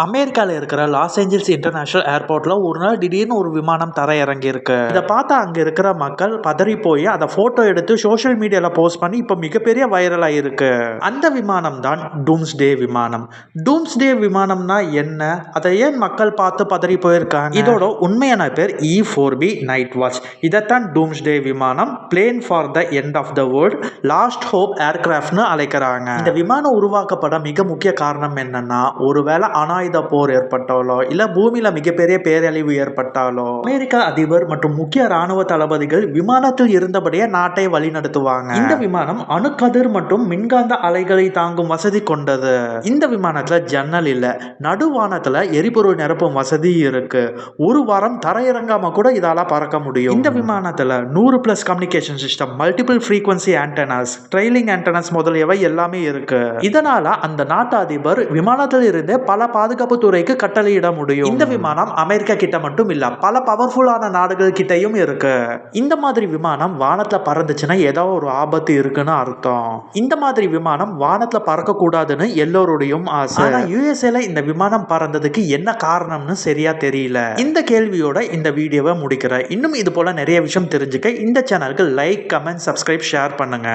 அமெரிக்காவில் இருக்கிற Los Angeles international ஏர்போர்ட்ல ஒரு நாள் திடீர்னு ஒரு விமானம் தரையிறங்கி இருக்கு. இதை பார்த்தா அங்க இருக்கிற மக்கள் பதறி போய் அதை போட்டோ எடுத்து சோஷியல் மீடியால போஸ்ட் பண்ணி இப்ப மிகப்பெரிய வைரல் ஆயிருக்கு. அந்த விமானம் தான் டூம்ஸ்டே விமானம். டூம்ஸ்டே விமானம்னா என்ன, அதை ஏன் மக்கள் பார்த்து பதறி போயிருக்காங்க? இதோட உண்மையான பேர் E4B நைட் வாட்ச். இதைத்தான் டூம்ஸ்டே விமானம், plane for the end of the world, last hope ஏர்கிராஃப்ட்னு அழைக்கிறாங்க. இந்த விமானம் உருவாக்கப்பட மிக முக்கிய காரணம் என்னன்னா, ஒருவேளை அனாயுத போர் ஏற்பட்டாலோ இல்ல பூமியில மிகப்பெரிய பேரழிவு ஏற்பட்டாலோ அமெரிக்க அதிபர் மற்றும் முக்கிய ராணுவ தளபதிகள் விமானத்தில் இருந்தபடியே நாட்டை வழிநடத்துவாங்க. இந்த விமானம் அணுக்கதிர் மற்றும் மின்காந்த அலைகளை தாங்கும் வசதி கொண்டது. இந்த விமானத்துல ஜன்னல் இல்ல, நடுவானத்துல எரிபொருள் நிரப்பும் வசதி இருக்கு. ஒரு வாரம் தரையிறங்காம கூட இதால பறக்க முடியும். இந்த விமானத்துல 100+ communication system, multiple frequency antennas, trailing antennas முதலியவை எல்லாமே இருக்கு. இதனால அந்த நாட்டு அதிபர் விமானத்தில் இருந்து பல பாதுகாப்பு துறைக்கு கட்டளையிட முடியும். இந்த விமானம் அமெரிக்கா கிட்ட மட்டும் இல்ல, பல பவர்ஃபுல்லான நாடுகள் கிட்டையும் இருக்கு. இந்த மாதிரி விமானம் வானத்துல பறந்துச்சுன்னா ஏதோ ஒரு ஆபத்து இருக்குன்னு அர்த்தம். இந்த மாதிரி விமானம் வானத்துல பறக்க கூடாதுன்னு எல்லோருடையும் ஆசை. ஆனா யுஎஸ்ஏல இந்த விமானம் பறந்ததுக்கு என்ன காரணம்னு சரியா தெரியல. இந்த கேள்வியோட இந்த வீடியோவை முடிக்கிறேன். இன்னும் இது போல நிறைய விஷயம் தெரிஞ்சுக்க இந்த சேனலுக்கு லைக், கமெண்ட், சப்ஸ்கிரைப், ஷேர் பண்ணுங்க.